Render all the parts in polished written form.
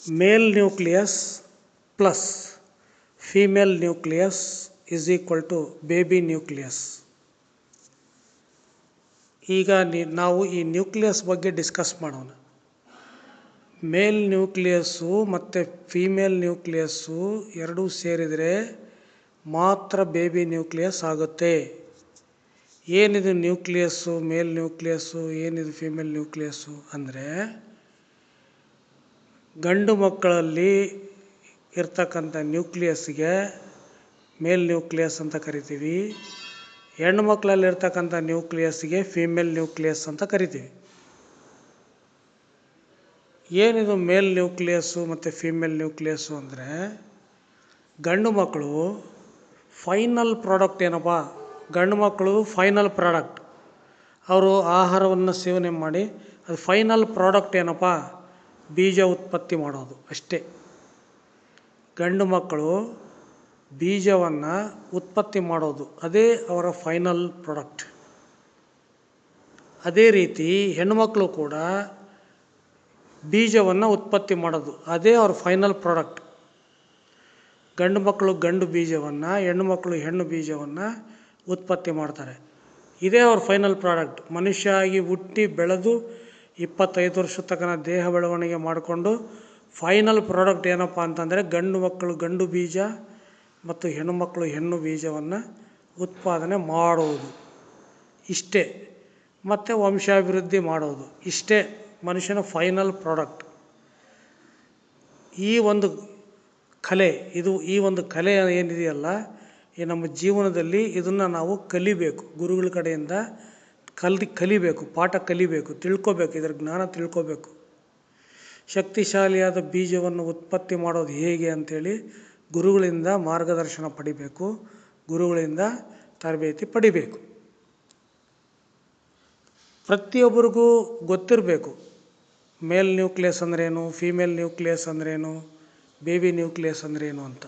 Mail nucleus plus female nucleus is equal to baby nucleus. ಈಗ ನಾವು ಈ nucleus ಬಗ್ಗೆ ಡಿಸ್ಕಸ್ ಮಾಡೋಣ. ಮೇಲ್ ನ್ಯೂಕ್ಲಿಯಸ್ಸು ಮತ್ತು ಫೀಮೇಲ್ ನ್ಯೂಕ್ಲಿಯಸ್ಸು ಎರಡೂ ಸೇರಿದರೆ ಮಾತ್ರ ಬೇಬಿ ನ್ಯೂಕ್ಲಿಯಸ್ ಆಗುತ್ತೆ. ಏನಿದು ನ್ಯೂಕ್ಲಿಯಸ್ಸು, ಮೇಲ್ ನ್ಯೂಕ್ಲಿಯಸ್ಸು, ಏನಿದು ಫೀಮೇಲ್ ನ್ಯೂಕ್ಲಿಯಸ್ಸು ಅಂದರೆ, ಗಂಡು ಮಕ್ಕಳಲ್ಲಿ ಇರ್ತಕ್ಕಂಥ ನ್ಯೂಕ್ಲಿಯಸ್ಗೆ ಮೇಲ್ ನ್ಯೂಕ್ಲಿಯಸ್ ಅಂತ ಕರಿತೀವಿ. ಹೆಣ್ಣು ಮಕ್ಕಳಲ್ಲಿ ಇರ್ತಕ್ಕಂಥ ನ್ಯೂಕ್ಲಿಯಸ್ಗೆ ಫೀಮೇಲ್ ನ್ಯೂಕ್ಲಿಯಸ್ ಅಂತ ಕರಿತೀವಿ. ಏನಿದು ಮೇಲ್ ನ್ಯೂಕ್ಲಿಯಸ್ಸು ಮತ್ತು ಫೀಮೇಲ್ ನ್ಯೂಕ್ಲಿಯಸ್ಸು ಅಂದರೆ, ಗಂಡು ಮಕ್ಕಳು ಫೈನಲ್ ಪ್ರಾಡಕ್ಟ್ ಏನಪ್ಪ, ಗಂಡು ಮಕ್ಕಳು ಫೈನಲ್ ಪ್ರಾಡಕ್ಟ್. ಅವರು ಆಹಾರವನ್ನು ಸೇವನೆ ಮಾಡಿ ಅದು ಫೈನಲ್ ಪ್ರಾಡಕ್ಟ್ ಏನಪ್ಪ, ಬೀಜ ಉತ್ಪತ್ತಿ ಮಾಡೋದು ಅಷ್ಟೇ. ಗಂಡು ಮಕ್ಕಳು ಬೀಜವನ್ನು ಉತ್ಪತ್ತಿ ಮಾಡೋದು, ಅದೇ ಅವರ ಫೈನಲ್ ಪ್ರಾಡಕ್ಟ್. ಅದೇ ರೀತಿ ಹೆಣ್ಣುಮಕ್ಕಳು ಕೂಡ ಬೀಜವನ್ನು ಉತ್ಪತ್ತಿ ಮಾಡೋದು, ಅದೇ ಅವ್ರ ಫೈನಲ್ ಪ್ರಾಡಕ್ಟ್. ಗಂಡು ಮಕ್ಕಳು ಗಂಡು ಬೀಜವನ್ನು, ಹೆಣ್ಣು ಮಕ್ಕಳು ಹೆಣ್ಣು ಬೀಜವನ್ನು ಉತ್ಪತ್ತಿ ಮಾಡ್ತಾರೆ. ಇದೇ ಅವ್ರ ಫೈನಲ್ ಪ್ರಾಡಕ್ಟ್. ಮನುಷ್ಯ ಆಗಿ ಹುಟ್ಟಿ ಬೆಳೆದು 25 ವರ್ಷದ ತನಕ ದೇಹ ಬೆಳವಣಿಗೆ ಮಾಡಿಕೊಂಡು ಫೈನಲ್ ಪ್ರಾಡಕ್ಟ್ ಏನಪ್ಪ ಅಂತಂದರೆ, ಗಂಡು ಮಕ್ಕಳು ಗಂಡು ಬೀಜ ಮತ್ತು ಹೆಣ್ಣು ಮಕ್ಕಳು ಹೆಣ್ಣು ಬೀಜವನ್ನು ಉತ್ಪಾದನೆ ಮಾಡೋದು ಇಷ್ಟೇ. ಮತ್ತು ವಂಶಾಭಿವೃದ್ಧಿ ಮಾಡೋದು ಇಷ್ಟೇ ಮನುಷ್ಯನ ಫೈನಲ್ ಪ್ರಾಡಕ್ಟ್. ಈ ಒಂದು ಕಲೆ, ಈ ಒಂದು ಕಲೆ ಏನಿದೆಯಲ್ಲ, ಈ ನಮ್ಮ ಜೀವನದಲ್ಲಿ ಇದನ್ನು ನಾವು ಕಲಿಬೇಕು. ಗುರುಗಳ ಕಡೆಯಿಂದ ಕಲಿಬೇಕು, ಪಾಠ ಕಲಿಬೇಕು, ತಿಳ್ಕೊಬೇಕು, ಇದರ ಜ್ಞಾನ ತಿಳ್ಕೊಬೇಕು. ಶಕ್ತಿಶಾಲಿಯಾದ ಬೀಜವನ್ನು ಉತ್ಪತ್ತಿ ಮಾಡೋದು ಹೇಗೆ ಅಂಥೇಳಿ ಗುರುಗಳಿಂದ ಮಾರ್ಗದರ್ಶನ ಪಡಿಬೇಕು, ಗುರುಗಳಿಂದ ತರಬೇತಿ ಪಡಿಬೇಕು. ಪ್ರತಿಯೊಬ್ಬರಿಗೂ ಗೊತ್ತಿರಬೇಕು ಮೇಲ್ ನ್ಯೂಕ್ಲಿಯಸ್ ಅಂದ್ರೇನು, ಫೀಮೇಲ್ ನ್ಯೂಕ್ಲಿಯಸ್ ಅಂದ್ರೇನು, ಬೇಬಿ ನ್ಯೂಕ್ಲಿಯಸ್ ಅಂದ್ರೇನು ಅಂತ.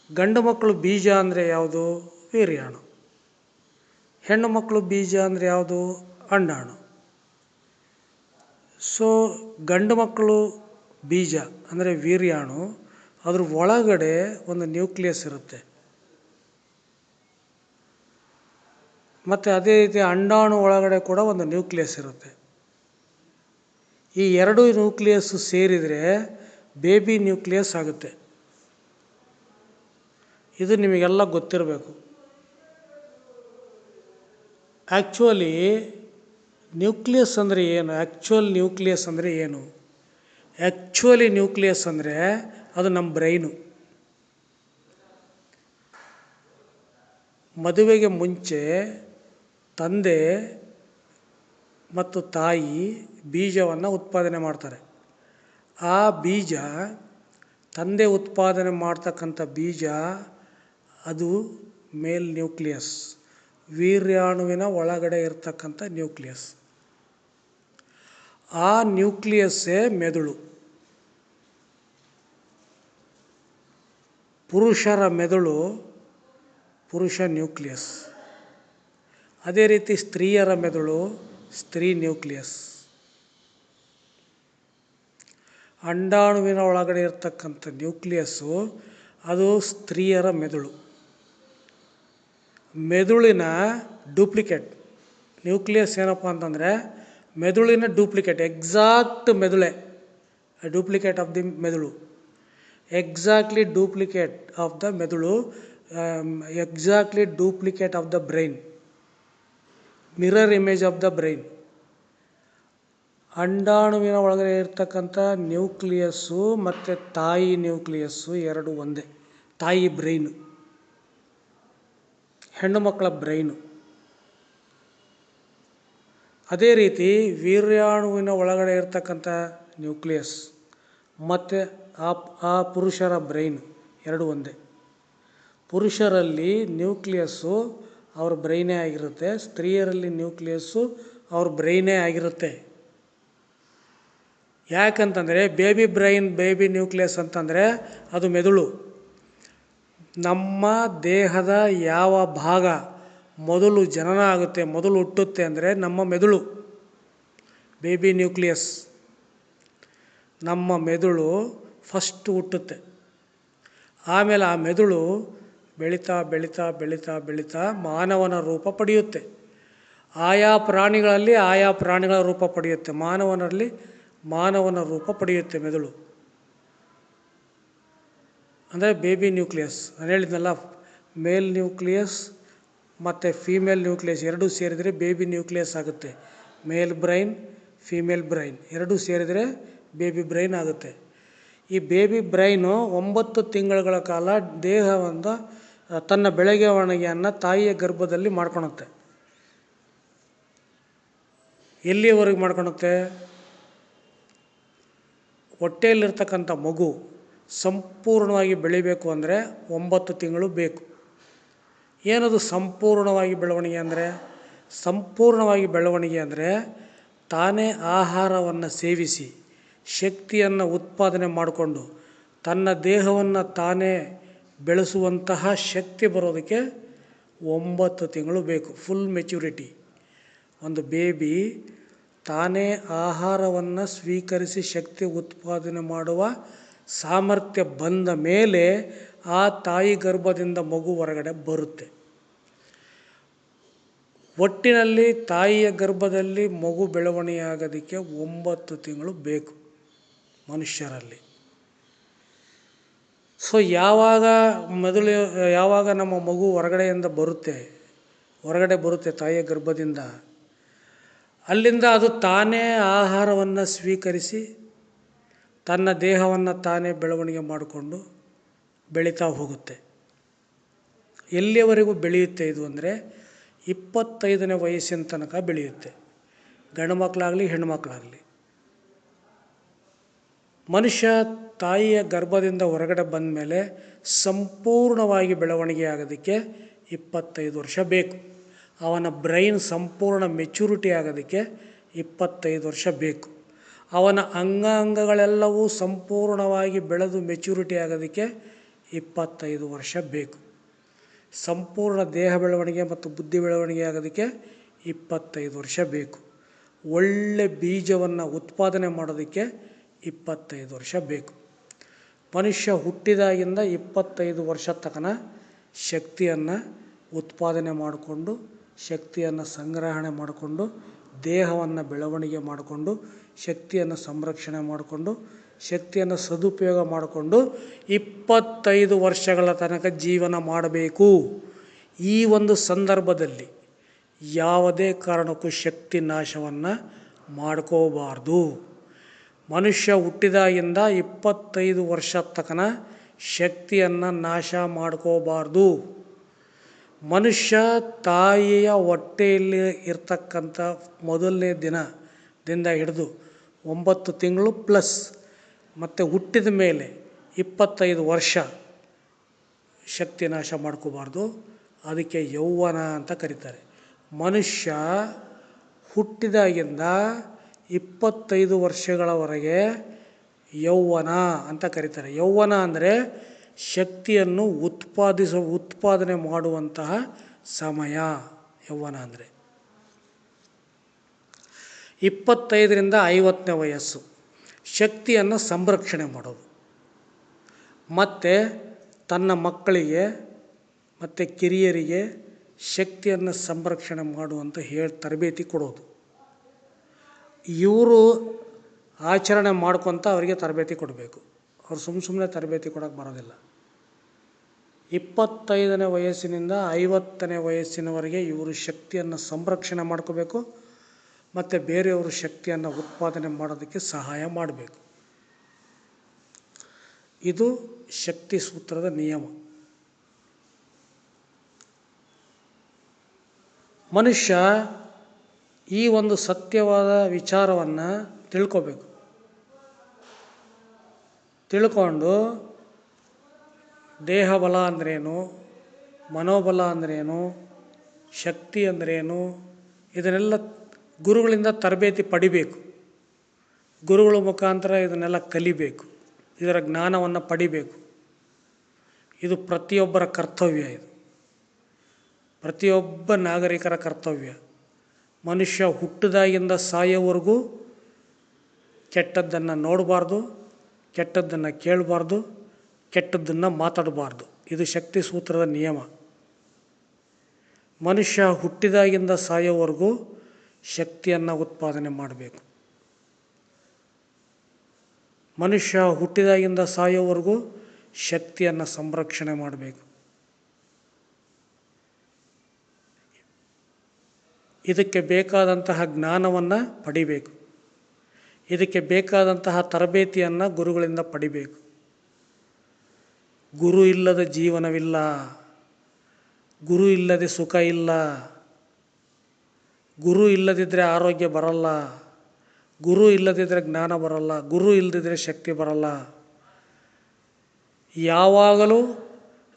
ಗಂಡು ಮಕ್ಕಳು ಬೀಜ ಅಂದರೆ ಯಾವುದು, ವೀರ್ಯಾಣು. ಹೆಣ್ಣು ಮಕ್ಕಳು ಬೀಜ ಅಂದರೆ ಯಾವುದು, ಅಂಡಾಣು. ಸೊ ಗಂಡು ಮಕ್ಕಳು ಬೀಜ ಅಂದರೆ ವೀರ್ಯಾಣು, ಅದ್ರ ಒಳಗಡೆ ಒಂದು ನ್ಯೂಕ್ಲಿಯಸ್ ಇರುತ್ತೆ. ಮತ್ತು ಅದೇ ರೀತಿ ಅಂಡಾಣು ಒಳಗಡೆ ಕೂಡ ಒಂದು ನ್ಯೂಕ್ಲಿಯಸ್ ಇರುತ್ತೆ. ಈ ಎರಡು ನ್ಯೂಕ್ಲಿಯಸ್ಸು ಸೇರಿದರೆ ಬೇಬಿ ನ್ಯೂಕ್ಲಿಯಸ್ ಆಗುತ್ತೆ. ಇದು ನಿಮಗೆಲ್ಲ ಗೊತ್ತಿರಬೇಕು. ಆ್ಯಕ್ಚುಲಿ ನ್ಯೂಕ್ಲಿಯಸ್ ಅಂದರೆ ಏನು, ನ್ಯೂಕ್ಲಿಯಸ್ ಅಂದರೆ ಏನು? ನ್ಯೂಕ್ಲಿಯಸ್ ಅಂದರೆ ಅದು ನಮ್ಮ ಬ್ರೈನು. ಮದುವೆಗೆ ಮುಂಚೆ ತಂದೆ ಮತ್ತು ತಾಯಿ ಬೀಜವನ್ನು ಉತ್ಪಾದನೆ ಮಾಡ್ತಾರೆ. ಆ ಬೀಜ, ತಂದೆ ಉತ್ಪಾದನೆ ಮಾಡ್ತಕ್ಕಂಥ ಬೀಜ, ಅದು ಮೇಲ್ ನ್ಯೂಕ್ಲಿಯಸ್, ವೀರ್ಯಾಣುವಿನ ಒಳಗಡೆ ಇರ್ತಕ್ಕಂಥ ನ್ಯೂಕ್ಲಿಯಸ್. ಆ ನ್ಯೂಕ್ಲಿಯಸ್ಸೇ ಮೆದುಳು. ಪುರುಷರ ಮೆದುಳು ಪುರುಷ ನ್ಯೂಕ್ಲಿಯಸ್. ಅದೇ ರೀತಿ ಸ್ತ್ರೀಯರ ಮೆದುಳು ಸ್ತ್ರೀ ನ್ಯೂಕ್ಲಿಯಸ್. ಅಂಡಾಣುವಿನ ಒಳಗಡೆ ಇರ್ತಕ್ಕಂಥ ನ್ಯೂಕ್ಲಿಯಸ್ಸು ಅದು ಸ್ತ್ರೀಯರ ಮೆದುಳು. ಮೆದುಳಿನ ಡೂಪ್ಲಿಕೇಟ್ ನ್ಯೂಕ್ಲಿಯಸ್ ಏನಪ್ಪ ಅಂತಂದರೆ, ಮೆದುಳಿನ ಡೂಪ್ಲಿಕೇಟ್, ಎಕ್ಸಾಕ್ಟ್ ಮೆದುಳೆ, ಡೂಪ್ಲಿಕೇಟ್ ಆಫ್ ದಿ ಮೆದುಳು, ಎಕ್ಸಾಕ್ಟ್ಲಿ ಡೂಪ್ಲಿಕೇಟ್ ಆಫ್ ದ ಮೆದುಳು, exactly duplicate of the brain, mirror image of the brain. ಅಂಡಾಣುವಿನ ಒಳಗಡೆ ಇರ್ತಕ್ಕಂಥ ನ್ಯೂಕ್ಲಿಯಸ್ಸು ಮತ್ತು ತಾಯಿ ನ್ಯೂಕ್ಲಿಯಸ್ಸು ಎರಡು ಒಂದೇ. ತಾಯಿ ಬ್ರೈನು, ಹೆಣ್ಣು ಮಕ್ಕಳ ಬ್ರೈನು. ಅದೇ ರೀತಿ ವೀರ್ಯಾಣುವಿನ ಒಳಗಡೆ ಇರ್ತಕ್ಕಂಥ ನ್ಯೂಕ್ಲಿಯಸ್ ಮತ್ತು ಆ ಪುರುಷರ ಬ್ರೈನ್ ಎರಡು ಒಂದೇ. ಪುರುಷರಲ್ಲಿ ನ್ಯೂಕ್ಲಿಯಸ್ಸು ಅವ್ರ ಬ್ರೈನೇ ಆಗಿರುತ್ತೆ, ಸ್ತ್ರೀಯರಲ್ಲಿ ನ್ಯೂಕ್ಲಿಯಸ್ಸು ಅವ್ರ ಬ್ರೈನೇ ಆಗಿರುತ್ತೆ. ಯಾಕಂತಂದರೆ ಬೇಬಿ ಬ್ರೈನ್, ಬೇಬಿ ನ್ಯೂಕ್ಲಿಯಸ್ ಅಂತಂದರೆ ಅದು ಮೆದುಳು. ನಮ್ಮ ದೇಹದ ಯಾವ ಭಾಗ ಮೊದಲು ಜನನ ಆಗುತ್ತೆ, ಮೊದಲು ಹುಟ್ಟುತ್ತೆ ಅಂದರೆ ನಮ್ಮ ಮೆದುಳು, ಬೇಬಿ ನ್ಯೂಕ್ಲಿಯಸ್. ನಮ್ಮ ಮೆದುಳು ಫಸ್ಟ್ ಹುಟ್ಟುತ್ತೆ. ಆಮೇಲೆ ಆ ಮೆದುಳು ಬೆಳೀತಾ ಬೆಳೀತಾ ಬೆಳೀತಾ ಬೆಳೀತಾ ಮಾನವನ ರೂಪ ಪಡೆಯುತ್ತೆ. ಆಯಾ ಪ್ರಾಣಿಗಳಲ್ಲಿ ಆಯಾ ಪ್ರಾಣಿಗಳ ರೂಪ ಪಡೆಯುತ್ತೆ. ಮಾನವನಲ್ಲಿ ಮಾನವನ ರೂಪ ಪಡೆಯುತ್ತೆ ಮೆದುಳು. ಅಂದರೆ ಬೇಬಿ ನ್ಯೂಕ್ಲಿಯಸ್, ನಾನು ಹೇಳಿದ್ನಲ್ಲ, ಮೇಲ್ ನ್ಯೂಕ್ಲಿಯಸ್ ಮತ್ತು ಫೀಮೇಲ್ ನ್ಯೂಕ್ಲಿಯಸ್ ಎರಡೂ ಸೇರಿದರೆ ಬೇಬಿ ನ್ಯೂಕ್ಲಿಯಸ್ ಆಗುತ್ತೆ. ಮೇಲ್ ಬ್ರೈನ್, ಫೀಮೇಲ್ ಬ್ರೈನ್ ಎರಡೂ ಸೇರಿದರೆ ಬೇಬಿ ಬ್ರೈನ್ ಆಗುತ್ತೆ. ಈ ಬೇಬಿ ಬ್ರೈನು 9 ತಿಂಗಳುಗಳ ಕಾಲ ದೇಹವನ್ನು ತನ್ನ ಬೆಳವಣಿಗೆಯನ್ನು ತಾಯಿಯ ಗರ್ಭದಲ್ಲಿ ಮಾಡ್ಕೊಳುತ್ತೆ. ಎಲ್ಲಿಯವರೆಗೆ ಮಾಡ್ಕೊಳುತ್ತೆ? ಹೊಟ್ಟೆಯಲ್ಲಿರ್ತಕ್ಕಂಥ ಮಗು ಸಂಪೂರ್ಣವಾಗಿ ಬೆಳಿಬೇಕು ಅಂದರೆ 9 ತಿಂಗಳು ಬೇಕು. ಏನದು ಸಂಪೂರ್ಣವಾಗಿ ಬೆಳವಣಿಗೆ ಅಂದರೆ? ಸಂಪೂರ್ಣವಾಗಿ ಬೆಳವಣಿಗೆ ಅಂದರೆ ತಾನೇ ಆಹಾರವನ್ನು ಸೇವಿಸಿ ಶಕ್ತಿಯನ್ನು ಉತ್ಪಾದನೆ ಮಾಡಿಕೊಂಡು ತನ್ನ ದೇಹವನ್ನು ತಾನೇ ಬೆಳೆಸುವಂತಹ ಶಕ್ತಿ ಬರೋದಕ್ಕೆ 9 ತಿಂಗಳು ಬೇಕು. Full maturity. ಒಂದು ಬೇಬಿ ತಾನೇ ಆಹಾರವನ್ನು ಸ್ವೀಕರಿಸಿ ಶಕ್ತಿ ಉತ್ಪಾದನೆ ಮಾಡುವ ಸಾಮರ್ಥ್ಯ ಬಂದ ಮೇಲೆ ಆ ತಾಯಿ ಗರ್ಭದಿಂದ ಮಗು ಹೊರಗಡೆ ಬರುತ್ತೆ. ಒಟ್ಟಿನಲ್ಲಿ ತಾಯಿಯ ಗರ್ಭದಲ್ಲಿ ಮಗು ಬೆಳವಣಿಗೆ ಆಗೋದಕ್ಕೆ 9 ತಿಂಗಳು ಬೇಕು ಮನುಷ್ಯರಲ್ಲಿ. ಸೊ ಯಾವಾಗ ನಮ್ಮ ಮಗು ಹೊರಗಡೆ ಬರುತ್ತೆ ತಾಯಿಯ ಗರ್ಭದಿಂದ, ಅಲ್ಲಿಂದ ಅದು ತಾನೇ ಆಹಾರವನ್ನು ಸ್ವೀಕರಿಸಿ ತನ್ನ ದೇಹವನ್ನು ತಾನೇ ಬೆಳವಣಿಗೆ ಮಾಡಿಕೊಂಡು ಬೆಳೀತಾ ಹೋಗುತ್ತೆ. ಎಲ್ಲಿಯವರೆಗೂ ಬೆಳೆಯುತ್ತೆ ಇದು ಅಂದರೆ 25ನೇ ವಯಸ್ಸಿನ ತನಕ ಬೆಳೆಯುತ್ತೆ, ಗಂಡು ಮಕ್ಕಳಾಗಲಿ ಹೆಣ್ಣುಮಕ್ಕಳಾಗಲಿ. ಮನುಷ್ಯ ತಾಯಿಯ ಗರ್ಭದಿಂದ ಹೊರಗಡೆ ಬಂದ ಮೇಲೆ ಸಂಪೂರ್ಣವಾಗಿ ಬೆಳವಣಿಗೆ ಆಗೋದಕ್ಕೆ 25 ವರ್ಷ ಬೇಕು. ಅವನ ಬ್ರೈನ್ ಸಂಪೂರ್ಣ ಮೆಚ್ಯೂರಿಟಿ ಆಗೋದಕ್ಕೆ 25 ವರ್ಷ ಬೇಕು. ಅವನ ಅಂಗಾಂಗಗಳೆಲ್ಲವೂ ಸಂಪೂರ್ಣವಾಗಿ ಬೆಳೆದು ಮೆಚ್ಯೂರಿಟಿ ಆಗೋದಕ್ಕೆ 25 ವರ್ಷ ಬೇಕು. ಸಂಪೂರ್ಣ ದೇಹ ಬೆಳವಣಿಗೆ ಮತ್ತು ಬುದ್ಧಿ ಬೆಳವಣಿಗೆ ಆಗೋದಕ್ಕೆ 25 ವರ್ಷ ಬೇಕು. ಒಳ್ಳೆ ಬೀಜವನ್ನು ಉತ್ಪಾದನೆ ಮಾಡೋದಕ್ಕೆ 25 ವರ್ಷ ಬೇಕು. ಮನುಷ್ಯ ಹುಟ್ಟಿದಾಗಿಂದ 25 ವರ್ಷ ತನಕ ಶಕ್ತಿಯನ್ನು ಉತ್ಪಾದನೆ ಮಾಡಿಕೊಂಡು, ಶಕ್ತಿಯನ್ನು ಸಂಗ್ರಹಣೆ ಮಾಡಿಕೊಂಡು, ದೇಹವನ್ನು ಬೆಳವಣಿಗೆ ಮಾಡಿಕೊಂಡು, ಶಕ್ತಿಯನ್ನು ಸಂರಕ್ಷಣೆ ಮಾಡಿಕೊಂಡು, ಶಕ್ತಿಯನ್ನು ಸದುಪಯೋಗ ಮಾಡಿಕೊಂಡು 25 ವರ್ಷಗಳ ತನಕ ಜೀವನ ಮಾಡಬೇಕು. ಈ ಒಂದು ಸಂದರ್ಭದಲ್ಲಿ ಯಾವುದೇ ಕಾರಣಕ್ಕೂ ಶಕ್ತಿ ನಾಶವನ್ನು ಮಾಡ್ಕೋಬಾರ್ದು. ಮನುಷ್ಯ ಹುಟ್ಟಿದಾಗಿಂದ 25 ವರ್ಷ ತನಕ ಶಕ್ತಿಯನ್ನು ನಾಶ ಮಾಡ್ಕೋಬಾರ್ದು. ಮನುಷ್ಯ ತಾಯಿಯ ಹೊಟ್ಟೆಯಲ್ಲಿ ಇರ್ತಕ್ಕಂಥ ಮೊದಲನೇ ದಿನದಿಂದ ಹಿಡಿದು 9 ತಿಂಗಳು ಪ್ಲಸ್ ಮತ್ತು ಹುಟ್ಟಿದ ಮೇಲೆ 25 ವರ್ಷ ಶಕ್ತಿ ನಾಶ ಮಾಡ್ಕೋಬಾರ್ದು. ಅದಕ್ಕೆ ಯೌವನ ಅಂತ ಕರೀತಾರೆ. ಮನುಷ್ಯ ಹುಟ್ಟಿದಾಗಿಂದ 25 ವರ್ಷಗಳವರೆಗೆ ಯೌವನ ಅಂತ ಕರೀತಾರೆ. ಯೌವನ ಅಂದರೆ ಶಕ್ತಿಯನ್ನು ಉತ್ಪಾದನೆ ಮಾಡುವಂತಹ ಸಮಯ ಯೌವನ ಅಂದರೆ. 25ರಿಂದ 50ನೇ ವಯಸ್ಸು ಶಕ್ತಿಯನ್ನು ಸಂರಕ್ಷಣೆ ಮಾಡೋದು, ಮತ್ತು ತನ್ನ ಮಕ್ಕಳಿಗೆ ಮತ್ತು ಕಿರಿಯರಿಗೆ ಶಕ್ತಿಯನ್ನು ಸಂರಕ್ಷಣೆ ಮಾಡುವಂತ ತರಬೇತಿ ಕೊಡೋದು. ಇವರು ಆಚರಣೆ ಮಾಡ್ಕೊತ ಅವರಿಗೆ ತರಬೇತಿ ಕೊಡಬೇಕು. ಅವ್ರು ಸುಮ್ಮನೆ ತರಬೇತಿ ಕೊಡೋಕ್ಕೆ ಬರೋದಿಲ್ಲ. 25ನೇ ವಯಸ್ಸಿನಿಂದ 50ನೇ ವಯಸ್ಸಿನವರೆಗೆ ಇವರು ಶಕ್ತಿಯನ್ನು ಸಂರಕ್ಷಣೆ ಮಾಡ್ಕೋಬೇಕು ಮತ್ತು ಬೇರೆಯವರು ಶಕ್ತಿಯನ್ನು ಉತ್ಪಾದನೆ ಮಾಡೋದಕ್ಕೆ ಸಹಾಯ ಮಾಡಬೇಕು. ಇದು ಶಕ್ತಿ ಸೂತ್ರದ ನಿಯಮ. ಮನುಷ್ಯ ಈ ಒಂದು ಸತ್ಯವಾದ ವಿಚಾರವನ್ನು ತಿಳ್ಕೊಂಡು ದೇಹಬಲ ಅಂದ್ರೇನು, ಮನೋಬಲ ಅಂದ್ರೇನು, ಶಕ್ತಿ ಅಂದ್ರೇನು, ಇದನ್ನೆಲ್ಲ ಗುರುಗಳಿಂದ ತರಬೇತಿ ಪಡಿಬೇಕು. ಗುರುಗಳ ಮುಖಾಂತರ ಇದನ್ನೆಲ್ಲ ಕಲಿಬೇಕು, ಇದರ ಜ್ಞಾನವನ್ನು ಪಡಿಬೇಕು. ಇದು ಪ್ರತಿಯೊಬ್ಬರ ಕರ್ತವ್ಯ. ಇದು ಪ್ರತಿಯೊಬ್ಬ ನಾಗರಿಕರ ಕರ್ತವ್ಯ. ಮನುಷ್ಯ ಹುಟ್ಟಿದಾಗಿಂದ ಸಾಯೋವರೆಗೂ ಕೆಟ್ಟದ್ದನ್ನು ನೋಡಬಾರ್ದು, ಕೆಟ್ಟದ್ದನ್ನು ಕೇಳಬಾರ್ದು, ಕೆಟ್ಟದ್ದನ್ನು ಮಾತಾಡಬಾರ್ದು. ಇದು ಶಕ್ತಿ ಸೂತ್ರದ ನಿಯಮ. ಮನುಷ್ಯ ಹುಟ್ಟಿದಾಗಿಂದ ಸಾಯೋವರೆಗೂ ಶಕ್ತಿಯನ್ನು ಉತ್ಪಾದನೆ ಮಾಡಬೇಕು. ಮನುಷ್ಯ ಹುಟ್ಟಿದಾಗಿಂದ ಸಾಯೋವರೆಗೂ ಶಕ್ತಿಯನ್ನು ಸಂರಕ್ಷಣೆ ಮಾಡಬೇಕು. ಇದಕ್ಕೆ ಬೇಕಾದಂತಹ ಜ್ಞಾನವನ್ನು ಪಡಿಬೇಕು. ಇದಕ್ಕೆ ಬೇಕಾದಂತಹ ತರಬೇತಿಯನ್ನು ಗುರುಗಳಿಂದ ಪಡಿಬೇಕು. ಗುರು ಇಲ್ಲದ ಜೀವನವಿಲ್ಲ, ಗುರು ಇಲ್ಲದೆ ಸುಖ ಇಲ್ಲ, ಗುರು ಇಲ್ಲದಿದ್ದರೆ ಆರೋಗ್ಯ ಬರಲ್ಲ, ಗುರು ಇಲ್ಲದಿದ್ದರೆ ಜ್ಞಾನ ಬರಲ್ಲ, ಗುರು ಇಲ್ಲದಿದ್ದರೆ ಶಕ್ತಿ ಬರಲ್ಲ. ಯಾವಾಗಲೂ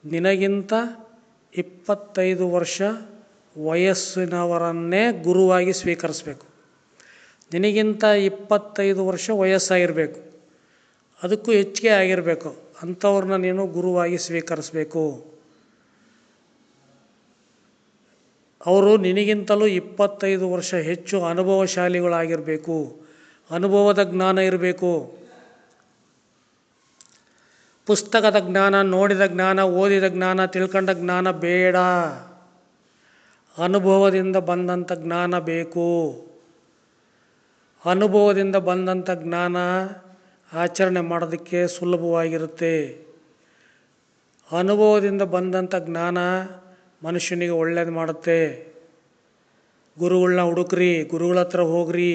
ನಿನಗಿಂತ 25 ವರ್ಷ ವಯಸ್ಸಿನವರನ್ನೇ ಗುರುವಾಗಿ ಸ್ವೀಕರಿಸಬೇಕು. ನಿನಗಿಂತ 25 ವರ್ಷ ವಯಸ್ಸಾಗಿರಬೇಕು, ಅದಕ್ಕೂ ಹೆಚ್ಚಿಗೆ ಆಗಿರಬೇಕು, ಅಂಥವ್ರನ್ನ ನೀನು ಗುರುವಾಗಿ ಸ್ವೀಕರಿಸಬೇಕು. ಅವರು ನಿನಗಿಂತಲೂ 25 ವರ್ಷ ಹೆಚ್ಚು ಅನುಭವಶಾಲಿಗಳಾಗಿರಬೇಕು, ಅನುಭವದ ಜ್ಞಾನ ಇರಬೇಕು. ಪುಸ್ತಕದ ಜ್ಞಾನ, ನೋಡಿದ ಜ್ಞಾನ, ಓದಿದ ಜ್ಞಾನ, ತಿಳ್ಕೊಂಡ ಜ್ಞಾನ ಬೇಡ. ಅನುಭವದಿಂದ ಬಂದಂಥ ಜ್ಞಾನ ಬೇಕು. ಅನುಭವದಿಂದ ಬಂದಂಥ ಜ್ಞಾನ ಆಚರಣೆ ಮಾಡೋದಕ್ಕೆ ಸುಲಭವಾಗಿರುತ್ತೆ. ಅನುಭವದಿಂದ ಬಂದಂಥ ಜ್ಞಾನ ಮನುಷ್ಯನಿಗೆ ಒಳ್ಳೇದು ಮಾಡುತ್ತೆ. ಗುರುಗಳನ್ನ ಹುಡುಕ್ರಿ, ಗುರುಗಳ ಹತ್ರ ಹೋಗ್ರಿ,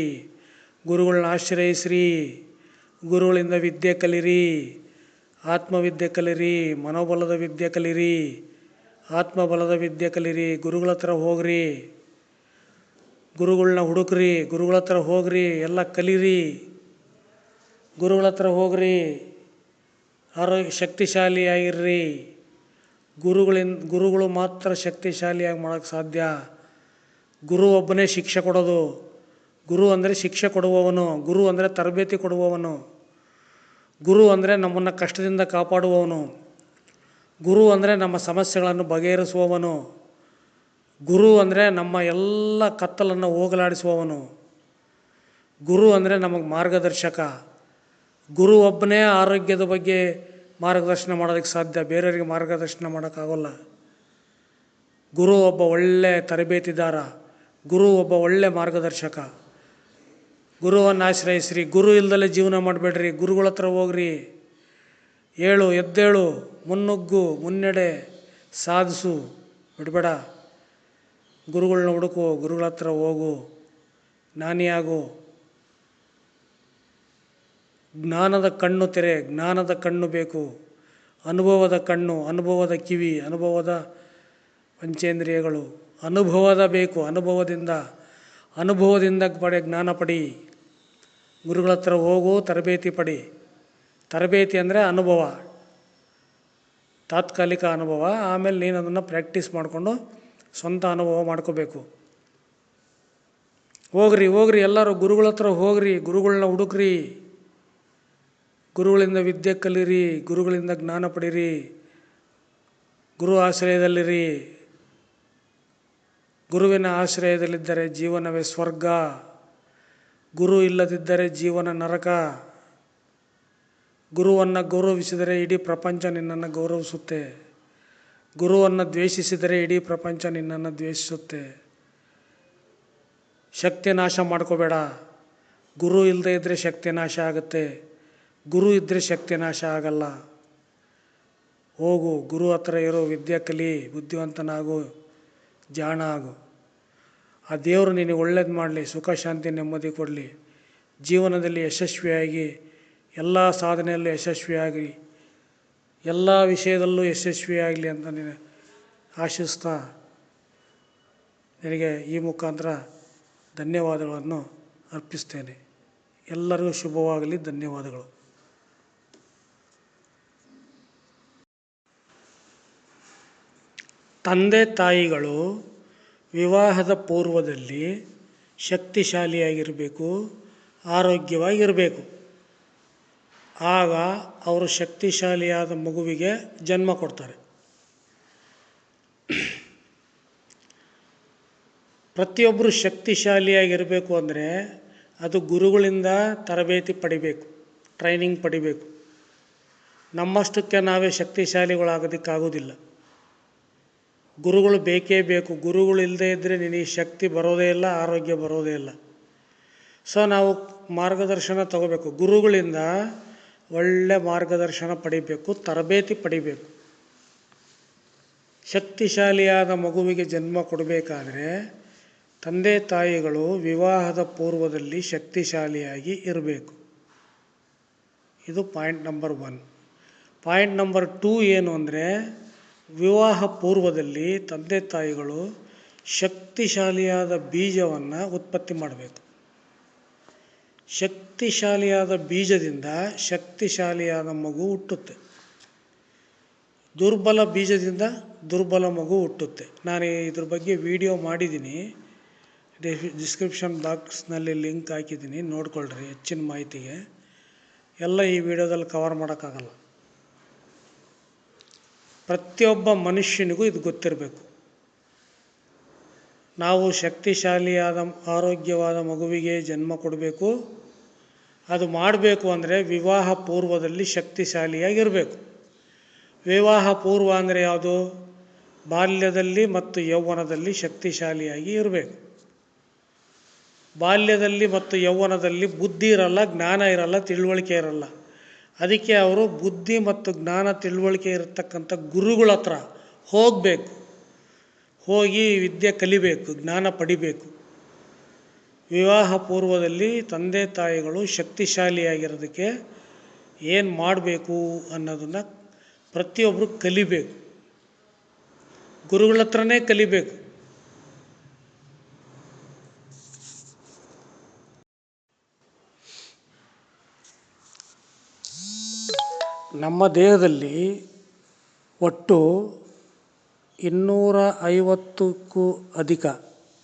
ಗುರುಗಳನ್ನ ಆಶ್ರಯಿಸ್ರಿ, ಗುರುಗಳಿಂದ ವಿದ್ಯೆ ಕಲಿರಿ, ಆತ್ಮವಿದ್ಯೆ ಕಲಿರಿ, ಮನೋಬಲದ ವಿದ್ಯೆ ಕಲಿರಿ, ಆತ್ಮಬಲದ ವಿದ್ಯೆ ಕಲಿರಿ. ಗುರುಗಳ ಹತ್ರ ಹೋಗ್ರಿ, ಗುರುಗಳನ್ನ ಹುಡುಕ್ರಿ, ಗುರುಗಳ ಹತ್ರ ಹೋಗ್ರಿ, ಎಲ್ಲ ಕಲೀರಿ, ಗುರುಗಳ ಹತ್ರ ಹೋಗ್ರಿ, ಶಕ್ತಿಶಾಲಿಯಾಗಿರ್ರಿ. ಗುರುಗಳು ಮಾತ್ರ ಶಕ್ತಿಶಾಲಿಯಾಗಿ ಮಾಡೋಕ್ಕೆ ಸಾಧ್ಯ. ಗುರು ಒಬ್ಬನೇ ಶಿಕ್ಷೆ ಕೊಡೋದು. ಗುರು ಅಂದರೆ ಶಿಕ್ಷೆ ಕೊಡುವವನು, ಗುರು ಅಂದರೆ ತರಬೇತಿ ಕೊಡುವವನು, ಗುರು ಅಂದರೆ ನಮ್ಮನ್ನು ಕಷ್ಟದಿಂದ ಕಾಪಾಡುವವನು, ಗುರು ಅಂದರೆ ನಮ್ಮ ಸಮಸ್ಯೆಗಳನ್ನು ಬಗೆಹರಿಸುವವನು, ಗುರು ಅಂದರೆ ನಮ್ಮ ಎಲ್ಲ ಕತ್ತಲನ್ನು ಹೋಗಲಾಡಿಸುವವನು, ಗುರು ಅಂದರೆ ನಮಗೆ ಮಾರ್ಗದರ್ಶಕ. ಗುರು ಒಬ್ಬನೇ ಆರೋಗ್ಯದ ಬಗ್ಗೆ ಮಾರ್ಗದರ್ಶನ ಮಾಡೋದಕ್ಕೆ ಸಾಧ್ಯ, ಬೇರೆಯವರಿಗೆ ಮಾರ್ಗದರ್ಶನ ಮಾಡೋಕ್ಕಾಗೋಲ್ಲ. ಗುರು ಒಬ್ಬ ಒಳ್ಳೆ ತರಬೇತಿದಾರ, ಗುರು ಒಬ್ಬ ಒಳ್ಳೆ ಮಾರ್ಗದರ್ಶಕ. ಗುರುವನ್ನು ಆಶ್ರಯಿಸ್ರಿ. ಗುರು ಇಲ್ದಲೇ ಜೀವನ ಮಾಡಬೇಡ್ರಿ, ಗುರುಗಳ ಹತ್ರ ಹೋಗ್ರಿ. ಏಳು, ಎದ್ದೇಳು, ಮುನ್ನುಗ್ಗು, ಮುನ್ನಡೆ, ಸಾಧಿಸು, ಬಿಡಬೇಡ. ಗುರುಗಳನ್ನ ಹುಡುಕು, ಗುರುಗಳ ಹತ್ರ ಹೋಗು, ಜ್ಞಾನಿಯಾಗು. ಜ್ಞಾನದ ಕಣ್ಣು ತೆರೆ, ಜ್ಞಾನದ ಕಣ್ಣು ಬೇಕು, ಅನುಭವದ ಕಣ್ಣು, ಅನುಭವದ ಕಿವಿ, ಅನುಭವದ ಪಂಚೇಂದ್ರಿಯಗಳು, ಅನುಭವದ ಬೇಕು. ಅನುಭವದಿಂದ ಜ್ಞಾನ ಪಡಿ. ಗುರುಗಳ ಹತ್ರ ಹೋಗು, ತರಬೇತಿ ಪಡಿ. ತರಬೇತಿ ಅಂದರೆ ಅನುಭವ, ತಾತ್ಕಾಲಿಕ ಅನುಭವ. ಆಮೇಲೆ ನೀನು ಅದನ್ನು ಪ್ರಾಕ್ಟೀಸ್ ಮಾಡಿಕೊಂಡು ಸ್ವಂತ ಅನುಭವ ಮಾಡ್ಕೋಬೇಕು. ಹೋಗ್ರಿ ಎಲ್ಲರೂ ಗುರುಗಳ ಹತ್ರ ಹೋಗ್ರಿ, ಗುರುಗಳನ್ನ ಹುಡುಕ್ರಿ, ಗುರುಗಳಿಂದ ವಿದ್ಯೆ ಕಲೀರಿ, ಗುರುಗಳಿಂದ ಜ್ಞಾನ ಪಡೀರಿ, ಗುರು ಆಶ್ರಯದಲ್ಲಿರಿ. ಗುರುವಿನ ಆಶ್ರಯದಲ್ಲಿದ್ದರೆ ಜೀವನವೇ ಸ್ವರ್ಗ, ಗುರು ಇಲ್ಲದಿದ್ದರೆ ಜೀವನ ನರಕ. ಗುರುವನ್ನು ಗೌರವಿಸಿದರೆ ಇಡೀ ಪ್ರಪಂಚ ನಿನ್ನನ್ನು ಗೌರವಿಸುತ್ತೆ. ಗುರುವನ್ನು ದ್ವೇಷಿಸಿದರೆ ಇಡೀ ಪ್ರಪಂಚ ನಿನ್ನನ್ನು ದ್ವೇಷಿಸುತ್ತೆ. ಶಕ್ತಿ ನಾಶ ಮಾಡ್ಕೋಬೇಡ. ಗುರು ಇಲ್ಲದೆ ಇದ್ದರೆ ಶಕ್ತಿ ನಾಶ ಆಗುತ್ತೆ, ಗುರು ಇದ್ದರೆ ಶಕ್ತಿ ನಾಶ ಆಗಲ್ಲ. ಹೋಗು, ಗುರು ಹತ್ರ ಇರೋ ವಿದ್ಯೆ ಕಲಿ, ಬುದ್ಧಿವಂತನಾಗು, ಜಾಣ ಆಗು. ಆ ದೇವರು ನಿನಗೆ ಒಳ್ಳೇದು ಮಾಡಲಿ, ಸುಖ ಶಾಂತಿ ನೆಮ್ಮದಿ ಕೊಡಲಿ. ಜೀವನದಲ್ಲಿ ಯಶಸ್ವಿಯಾಗಿ, ಎಲ್ಲ ಸಾಧನೆಯಲ್ಲೂ ಯಶಸ್ವಿಯಾಗಿ, ಎಲ್ಲ ವಿಷಯದಲ್ಲೂ ಯಶಸ್ವಿಯಾಗಲಿ ಅಂತ ನೀನು ಆಶಿಸ್ತಾ ನಿನಗೆ ಈ ಮುಖಾಂತರ ಧನ್ಯವಾದಗಳನ್ನು ಅರ್ಪಿಸ್ತೇನೆ. ಎಲ್ಲರಿಗೂ ಶುಭವಾಗಲಿ. ಧನ್ಯವಾದಗಳು. ತಂದೆ ತಾಯಿಗಳು ವಿವಾಹದ ಪೂರ್ವದಲ್ಲಿ ಶಕ್ತಿಶಾಲಿಯಾಗಿರಬೇಕು, ಆರೋಗ್ಯವಾಗಿರಬೇಕು. ಆಗ ಅವರು ಶಕ್ತಿಶಾಲಿಯಾದ ಮಗುವಿಗೆ ಜನ್ಮ ಕೊಡ್ತಾರೆ. ಪ್ರತಿಯೊಬ್ಬರು ಶಕ್ತಿಶಾಲಿಯಾಗಿರಬೇಕು ಅಂದರೆ ಅದು ಗುರುಗಳಿಂದ ತರಬೇತಿ ಪಡಿಬೇಕು, ಟ್ರೈನಿಂಗ್ ಪಡಿಬೇಕು. ನಮ್ಮಷ್ಟಕ್ಕೆ ನಾವೇ ಶಕ್ತಿಶಾಲಿಗಳಾಗೋದಕ್ಕಾಗೋದಿಲ್ಲ. ಗುರುಗಳು ಬೇಕೇ ಬೇಕು. ಗುರುಗಳು ಇಲ್ಲದೇ ಇದ್ದರೆ ನಿನಗೆ ಶಕ್ತಿ ಬರೋದೇ ಇಲ್ಲ, ಆರೋಗ್ಯ ಬರೋದೇ ಇಲ್ಲ. ಸೊ ನಾವು ಮಾರ್ಗದರ್ಶನ ತಗೋಬೇಕು. ಗುರುಗಳಿಂದ ಒಳ್ಳೆ ಮಾರ್ಗದರ್ಶನ ಪಡಿಬೇಕು, ತರಬೇತಿ ಪಡಿಬೇಕು. ಶಕ್ತಿಶಾಲಿಯಾದ ಮಗುವಿಗೆ ಜನ್ಮ ಕೊಡಬೇಕಾದ್ರೆ ತಂದೆ ತಾಯಿಗಳು ವಿವಾಹದ ಪೂರ್ವದಲ್ಲಿ ಶಕ್ತಿಶಾಲಿಯಾಗಿ ಇರಬೇಕು. ಇದು ಪಾಯಿಂಟ್ ನಂಬರ್ 1. ಪಾಯಿಂಟ್ ನಂಬರ್ 2 ಏನು ಅಂದರೆ, ವಿವಾಹ ಪೂರ್ವದಲ್ಲಿ ತಂದೆ ತಾಯಿಗಳು ಶಕ್ತಿಶಾಲಿಯಾದ ಬೀಜವನ್ನು ಉತ್ಪತ್ತಿ ಮಾಡಬೇಕು. ಶಕ್ತಿಶಾಲಿಯಾದ ಬೀಜದಿಂದ ಶಕ್ತಿಶಾಲಿಯಾದ ಮಗು ಹುಟ್ಟುತ್ತೆ. ದುರ್ಬಲ ಬೀಜದಿಂದ ದುರ್ಬಲ ಮಗು ಹುಟ್ಟುತ್ತೆ. ನಾನು ಇದ್ರ ಬಗ್ಗೆ ವಿಡಿಯೋ ಮಾಡಿದ್ದೀನಿ, ಡಿಸ್ಕ್ರಿಪ್ಷನ್ ಬಾಕ್ಸ್ನಲ್ಲಿ ಲಿಂಕ್ ಹಾಕಿದ್ದೀನಿ, ನೋಡ್ಕೊಳ್ರಿ ಹೆಚ್ಚಿನ ಮಾಹಿತಿಗೆ. ಎಲ್ಲ ಈ ವಿಡಿಯೋದಲ್ಲಿ ಕವರ್ ಮಾಡೋಕ್ಕಾಗಲ್ಲ. ಪ್ರತಿಯೊಬ್ಬ ಮನುಷ್ಯನಿಗೂ ಇದು ಗೊತ್ತಿರಬೇಕು. ನಾವು ಶಕ್ತಿಶಾಲಿಯಾದ ಆರೋಗ್ಯವಾದ ಮಗುವಿಗೆ ಜನ್ಮ ಕೊಡಬೇಕು. ಅದು ಮಾಡಬೇಕು ಅಂದರೆ ವಿವಾಹ ಪೂರ್ವದಲ್ಲಿ ಶಕ್ತಿಶಾಲಿಯಾಗಿರಬೇಕು. ವಿವಾಹ ಪೂರ್ವ ಅಂದರೆ ಯಾವುದು? ಬಾಲ್ಯದಲ್ಲಿ ಮತ್ತು ಯೌವನದಲ್ಲಿ ಶಕ್ತಿಶಾಲಿಯಾಗಿ ಇರಬೇಕು. ಬಾಲ್ಯದಲ್ಲಿ ಮತ್ತು ಯೌವನದಲ್ಲಿ ಬುದ್ಧಿ ಇರಲ್ಲ, ಜ್ಞಾನ ಇರಲ್ಲ, ತಿಳುವಳಿಕೆ ಇರಲ್ಲ. ಅದಕ್ಕೆ ಅವರು ಬುದ್ಧಿ ಮತ್ತು ಜ್ಞಾನ ತಿಳುವಳಿಕೆ ಇರತಕ್ಕಂಥ ಗುರುಗಳ ಹತ್ರ ಹೋಗಬೇಕು. ಹೋಗಿ ವಿದ್ಯೆ ಕಲಿಬೇಕು, ಜ್ಞಾನ ಪಡಿಬೇಕು. ವಿವಾಹ ಪೂರ್ವದಲ್ಲಿ ತಂದೆ ತಾಯಿಗಳು ಶಕ್ತಿಶಾಲಿಯಾಗಿರೋದಕ್ಕೆ ಏನು ಮಾಡಬೇಕು ಅನ್ನೋದನ್ನು ಪ್ರತಿಯೊಬ್ಬರು ಕಲಿಬೇಕು. ಗುರುಗಳ ಹತ್ರನೇ ಕಲಿಬೇಕು. ನಮ್ಮ ದೇಹದಲ್ಲಿ ಒಟ್ಟು 250ಕ್ಕೂ ಅಧಿಕ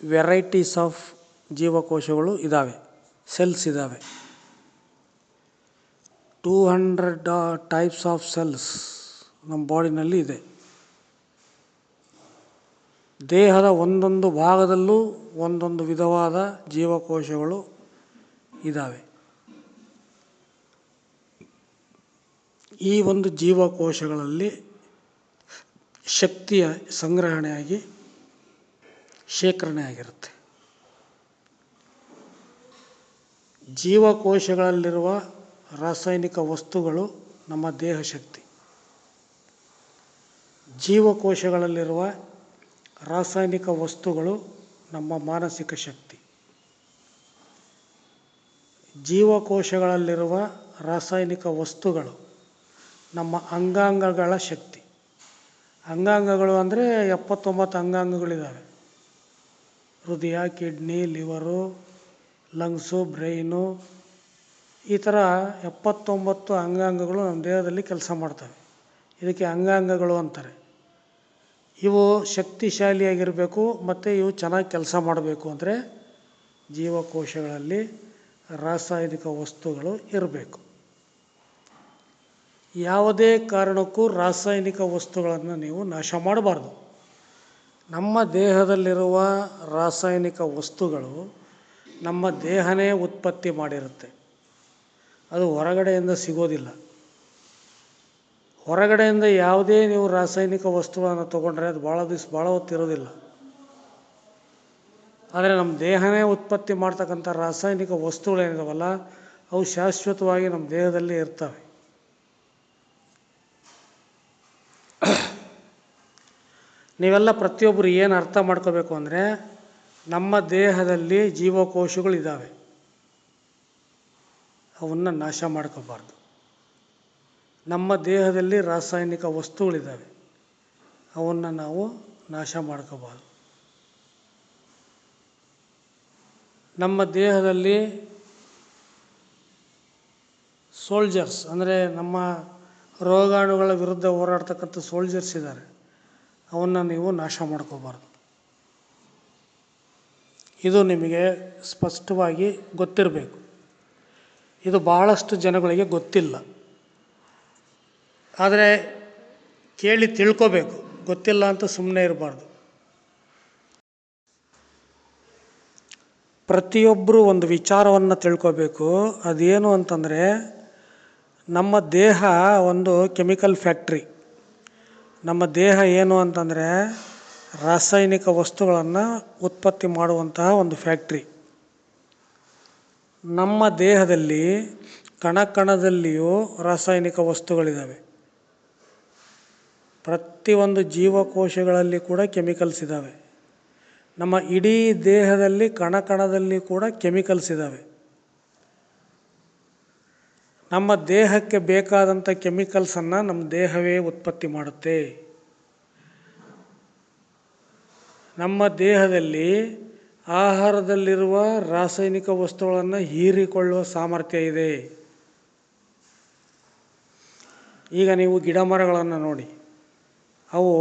ವೆರೈಟೀಸ್ ಆಫ್ ಜೀವಕೋಶಗಳು ಇದ್ದಾವೆ, ಸೆಲ್ಸ್ ಇದ್ದಾವೆ. 200 ಟೈಪ್ಸ್ ಆಫ್ ಸೆಲ್ಸ್ ನಮ್ಮ ಬಾಡಿನಲ್ಲಿ ಇದೆ. ದೇಹದ ಒಂದೊಂದು ಭಾಗದಲ್ಲೂ ಒಂದೊಂದು ವಿಧವಾದ ಜೀವಕೋಶಗಳು ಇದ್ದಾವೆ. ಈ ಒಂದು ಜೀವಕೋಶಗಳಲ್ಲಿ ಶಕ್ತಿಯ ಸಂಗ್ರಹಣೆಯಾಗಿ ಶೇಖರಣೆ ಆಗಿರುತ್ತೆ. ಜೀವಕೋಶಗಳಲ್ಲಿರುವ ರಾಸಾಯನಿಕ ವಸ್ತುಗಳು ನಮ್ಮ ದೇಹ ಶಕ್ತಿ. ಜೀವಕೋಶಗಳಲ್ಲಿರುವ ರಾಸಾಯನಿಕ ವಸ್ತುಗಳು ನಮ್ಮ ಮಾನಸಿಕ ಶಕ್ತಿ. ಜೀವಕೋಶಗಳಲ್ಲಿರುವ ರಾಸಾಯನಿಕ ವಸ್ತುಗಳು ನಮ್ಮ ಅಂಗಾಂಗಗಳ ಶಕ್ತಿ. ಅಂಗಾಂಗಗಳು ಅಂದರೆ 79 ಅಂಗಾಂಗಗಳಿದ್ದಾವೆ. ಹೃದಯ, ಕಿಡ್ನಿ, ಲಿವರು, ಲಂಗ್ಸು, ಬ್ರೈನು, ಈ ಥರ 79 ಅಂಗಾಂಗಗಳು ನಮ್ಮ ದೇಹದಲ್ಲಿ ಕೆಲಸ ಮಾಡ್ತವೆ. ಇದಕ್ಕೆ ಅಂಗಾಂಗಗಳು ಅಂತಾರೆ. ಇವು ಶಕ್ತಿಶಾಲಿಯಾಗಿರಬೇಕು ಮತ್ತು ಇವು ಚೆನ್ನಾಗಿ ಕೆಲಸ ಮಾಡಬೇಕು ಅಂದರೆ ಜೀವಕೋಶಗಳಲ್ಲಿ ರಾಸಾಯನಿಕ ವಸ್ತುಗಳು ಇರಬೇಕು. ಯಾವುದೇ ಕಾರಣಕ್ಕೂ ರಾಸಾಯನಿಕ ವಸ್ತುಗಳನ್ನು ನೀವು ನಾಶ ಮಾಡಬಾರ್ದು. ನಮ್ಮ ದೇಹದಲ್ಲಿರುವ ರಾಸಾಯನಿಕ ವಸ್ತುಗಳು ನಮ್ಮ ದೇಹನೇ ಉತ್ಪತ್ತಿ ಮಾಡಿರುತ್ತೆ. ಅದು ಹೊರಗಡೆಯಿಂದ ಸಿಗೋದಿಲ್ಲ. ಹೊರಗಡೆಯಿಂದ ಯಾವುದೇ ನೀವು ರಾಸಾಯನಿಕ ವಸ್ತುಗಳನ್ನು ತೊಗೊಂಡ್ರೆ ಅದು ಭಾಳ ಹೊತ್ತಿರೋದಿಲ್ಲ. ಆದರೆ ನಮ್ಮ ದೇಹನೇ ಉತ್ಪತ್ತಿ ಮಾಡ್ತಕ್ಕಂಥ ರಾಸಾಯನಿಕ ವಸ್ತುಗಳೇನಿದಾವಲ್ಲ, ಅವು ಶಾಶ್ವತವಾಗಿ ನಮ್ಮ ದೇಹದಲ್ಲೇ ಇರ್ತವೆ. ನೀವೆಲ್ಲ ಪ್ರತಿಯೊಬ್ಬರು ಏನು ಅರ್ಥ ಮಾಡ್ಕೋಬೇಕು ಅಂದರೆ, ನಮ್ಮ ದೇಹದಲ್ಲಿ ಜೀವಕೋಶಗಳಿದ್ದಾವೆ, ಅವನ್ನು ನಾಶ ಮಾಡ್ಕೋಬಾರ್ದು. ನಮ್ಮ ದೇಹದಲ್ಲಿ ರಾಸಾಯನಿಕ ವಸ್ತುಗಳಿದ್ದಾವೆ, ಅವನ್ನು ನಾವು ನಾಶ ಮಾಡ್ಕೋಬಾರ್ದು. ನಮ್ಮ ದೇಹದಲ್ಲಿ ಸೋಲ್ಜರ್ಸ್ ಅಂದರೆ ನಮ್ಮ ರೋಗಾಣುಗಳ ವಿರುದ್ಧ ಹೋರಾಡ್ತಕ್ಕಂಥ ಸೋಲ್ಜರ್ಸ್ ಇದ್ದಾರೆ, ಅವನ್ನು ನೀವು ನಾಶ ಮಾಡ್ಕೋಬಾರ್ದು. ಇದು ನಿಮಗೆ ಸ್ಪಷ್ಟವಾಗಿ ಗೊತ್ತಿರಬೇಕು. ಇದು ಭಾಳಷ್ಟು ಜನಗಳಿಗೆ ಗೊತ್ತಿಲ್ಲ. ಆದರೆ ಕೇಳಿ ತಿಳ್ಕೋಬೇಕು, ಗೊತ್ತಿಲ್ಲ ಅಂತ ಸುಮ್ಮನೆ ಇರಬಾರ್ದು. ಪ್ರತಿಯೊಬ್ಬರು ಒಂದು ವಿಚಾರವನ್ನು ತಿಳ್ಕೋಬೇಕು. ಅದೇನು ಅಂತಂದರೆ, ನಮ್ಮ ದೇಹ ಒಂದು ಕೆಮಿಕಲ್ ಫ್ಯಾಕ್ಟ್ರಿ. ನಮ್ಮ ದೇಹ ಏನು ಅಂತಂದರೆ ರಾಸಾಯನಿಕ ವಸ್ತುಗಳನ್ನು ಉತ್ಪತ್ತಿ ಮಾಡುವಂತಹ ಒಂದು ಫ್ಯಾಕ್ಟ್ರಿ. ನಮ್ಮ ದೇಹದಲ್ಲಿ ಕಣದಲ್ಲಿಯೂ ರಾಸಾಯನಿಕ ವಸ್ತುಗಳಿದ್ದಾವೆ. ಪ್ರತಿಯೊಂದು ಜೀವಕೋಶಗಳಲ್ಲಿ ಕೂಡ ಕೆಮಿಕಲ್ಸ್ ಇದ್ದಾವೆ. ನಮ್ಮ ಇಡೀ ದೇಹದಲ್ಲಿ ಕಣದಲ್ಲಿ ಕೂಡ ಕೆಮಿಕಲ್ಸ್ ಇದ್ದಾವೆ. ನಮ್ಮ ದೇಹಕ್ಕೆ ಬೇಕಾದಂಥ ಕೆಮಿಕಲ್ಸನ್ನು ನಮ್ಮ ದೇಹವೇ ಉತ್ಪತ್ತಿ ಮಾಡುತ್ತೆ. ನಮ್ಮ ದೇಹದಲ್ಲಿ ಆಹಾರದಲ್ಲಿರುವ ರಾಸಾಯನಿಕ ವಸ್ತುಗಳನ್ನು ಹೀರಿಕೊಳ್ಳುವ ಸಾಮರ್ಥ್ಯ ಇದೆ. ಈಗ ನೀವು ಗಿಡ ಮರಗಳನ್ನು ನೋಡಿ, ಅವು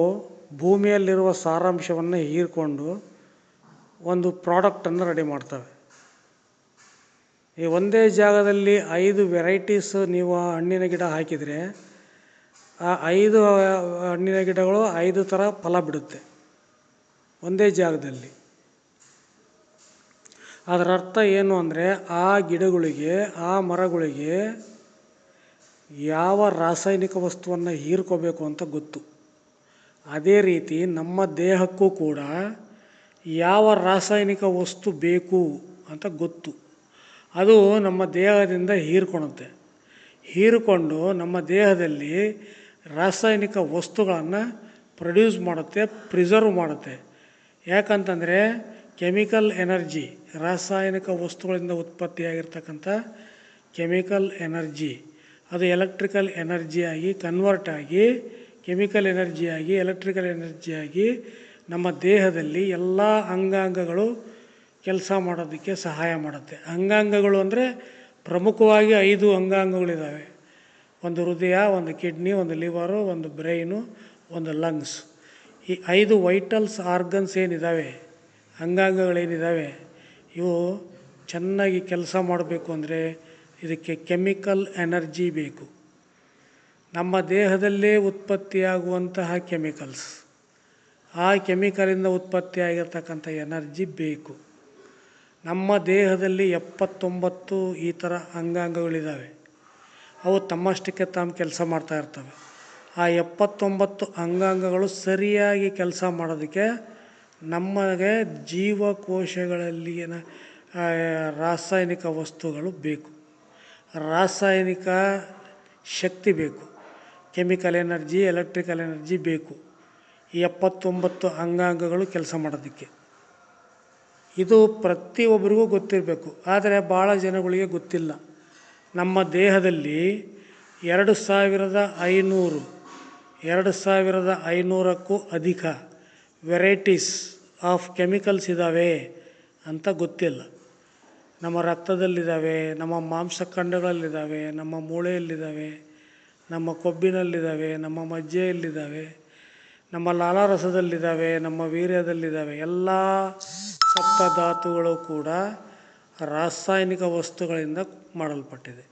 ಭೂಮಿಯಲ್ಲಿರುವ ಸಾರಾಂಶವನ್ನು ಹೀರಿಕೊಂಡು ಒಂದು ಪ್ರಾಡಕ್ಟನ್ನು ರೆಡಿ ಮಾಡ್ತವೆ. ಈ ಒಂದೇ ಜಾಗದಲ್ಲಿ 5 ವೆರೈಟೀಸ್ ನೀವು ಹಣ್ಣಿನ ಗಿಡ ಹಾಕಿದರೆ ಆ 5 ಹಣ್ಣಿನ ಗಿಡಗಳು 5 ಥರ ಫಲ ಬಿಡುತ್ತೆ ಒಂದೇ ಜಾಗದಲ್ಲಿ. ಅದರ ಅರ್ಥ ಏನು ಅಂದರೆ, ಆ ಗಿಡಗಳಿಗೆ, ಆ ಮರಗಳಿಗೆ ಯಾವ ರಾಸಾಯನಿಕ ವಸ್ತುವನ್ನು ಹೀರ್ಕೋಬೇಕು ಅಂತ ಗೊತ್ತು. ಅದೇ ರೀತಿ ನಮ್ಮ ದೇಹಕ್ಕೂ ಕೂಡ ಯಾವ ರಾಸಾಯನಿಕ ವಸ್ತು ಬೇಕು ಅಂತ ಗೊತ್ತು. ಅದು ನಮ್ಮ ದೇಹದಿಂದ ಹೀರಿಕೊಂಡು ನಮ್ಮ ದೇಹದಲ್ಲಿ ರಾಸಾಯನಿಕ ವಸ್ತುಗಳನ್ನು ಪ್ರೊಡ್ಯೂಸ್ ಮಾಡುತ್ತೆ, ಪ್ರಿಸರ್ವ್ ಮಾಡುತ್ತೆ. ಯಾಕಂತಂದರೆ ಕೆಮಿಕಲ್ ಎನರ್ಜಿ, ರಾಸಾಯನಿಕ ವಸ್ತುಗಳಿಂದ ಉತ್ಪತ್ತಿಯಾಗಿರ್ತಕ್ಕಂಥ ಕೆಮಿಕಲ್ ಎನರ್ಜಿ ಅದು ಎಲೆಕ್ಟ್ರಿಕಲ್ ಎನರ್ಜಿಯಾಗಿ ಕನ್ವರ್ಟ್ ಆಗಿ, ಕೆಮಿಕಲ್ ಎನರ್ಜಿಯಾಗಿ ಎಲೆಕ್ಟ್ರಿಕಲ್ ಎನರ್ಜಿಯಾಗಿ ನಮ್ಮ ದೇಹದಲ್ಲಿ ಎಲ್ಲ ಅಂಗಾಂಗಗಳು ಕೆಲಸ ಮಾಡೋದಕ್ಕೆ ಸಹಾಯ ಮಾಡುತ್ತೆ. ಅಂಗಾಂಗಗಳು ಅಂದರೆ ಪ್ರಮುಖವಾಗಿ 5 ಅಂಗಾಂಗಗಳಿದ್ದಾವೆ. ಒಂದು ಹೃದಯ, ಒಂದು ಕಿಡ್ನಿ, ಒಂದು ಲಿವರು, ಒಂದು ಬ್ರೈನು, ಒಂದು ಲಂಗ್ಸ್. ಈ 5 ವೈಟಲ್ಸ್ ಆರ್ಗನ್ಸ್ ಏನಿದ್ದಾವೆ, ಅಂಗಾಂಗಗಳೇನಿದ್ದಾವೆ, ಇವು ಚೆನ್ನಾಗಿ ಕೆಲಸ ಮಾಡಬೇಕು ಅಂದರೆ ಇದಕ್ಕೆ ಕೆಮಿಕಲ್ ಎನರ್ಜಿ ಬೇಕು. ನಮ್ಮ ದೇಹದಲ್ಲೇ ಉತ್ಪತ್ತಿಯಾಗುವಂತಹ ಕೆಮಿಕಲ್ಸ್, ಆ ಕೆಮಿಕಲಿಂದ ಉತ್ಪತ್ತಿಯಾಗಿರ್ತಕ್ಕಂಥ ಎನರ್ಜಿ ಬೇಕು. ನಮ್ಮ ದೇಹದಲ್ಲಿ 79 ಈ ಥರ ಅಂಗಾಂಗಗಳಿದ್ದಾವೆ. ಅವು ತಮ್ಮಷ್ಟಕ್ಕೆ ತಾವು ಕೆಲಸ ಮಾಡ್ತಾ ಇರ್ತವೆ. ಆ 79 ಅಂಗಾಂಗಗಳು ಸರಿಯಾಗಿ ಕೆಲಸ ಮಾಡೋದಕ್ಕೆ ನಮಗೆ ಜೀವಕೋಶಗಳಲ್ಲಿನ ರಾಸಾಯನಿಕ ವಸ್ತುಗಳು ಬೇಕು, ರಾಸಾಯನಿಕ ಶಕ್ತಿ ಬೇಕು, ಕೆಮಿಕಲ್ ಎನರ್ಜಿ, ಎಲೆಕ್ಟ್ರಿಕಲ್ ಎನರ್ಜಿ ಬೇಕು ಈ 79 ಅಂಗಾಂಗಗಳು ಕೆಲಸ ಮಾಡೋದಕ್ಕೆ. ಇದು ಪ್ರತಿಯೊಬ್ಬರಿಗೂ ಗೊತ್ತಿರಬೇಕು. ಆದರೆ ಭಾಳ ಜನಗಳಿಗೆ ಗೊತ್ತಿಲ್ಲ. ನಮ್ಮ ದೇಹದಲ್ಲಿ 2500ಕ್ಕೂ ಅಧಿಕ ವೆರೈಟೀಸ್ ಆಫ್ ಕೆಮಿಕಲ್ಸ್ ಇದ್ದಾವೆ ಅಂತ ಗೊತ್ತಿಲ್ಲ. ನಮ್ಮ ರಕ್ತದಲ್ಲಿದ್ದಾವೆ, ನಮ್ಮ ಮಾಂಸಖಂಡಗಳಲ್ಲಿದ್ದಾವೆ, ನಮ್ಮ ಮೂಳೆಯಲ್ಲಿದ್ದಾವೆ, ನಮ್ಮ ಕೊಬ್ಬಿನಲ್ಲಿದ್ದಾವೆ, ನಮ್ಮ ಮಜ್ಜೆಯಲ್ಲಿದ್ದಾವೆ, ನಮ್ಮ ಲಾಲಾರಸದಲ್ಲಿದ್ದಾವೆ, ನಮ್ಮ ವೀರ್ಯದಲ್ಲಿದ್ದಾವೆ. ಎಲ್ಲ ಸಪ್ತಧಾತುಗಳು ಕೂಡ ರಾಸಾಯನಿಕ ವಸ್ತುಗಳಿಂದ ಮಾಡಲ್ಪಟ್ಟಿದೆ.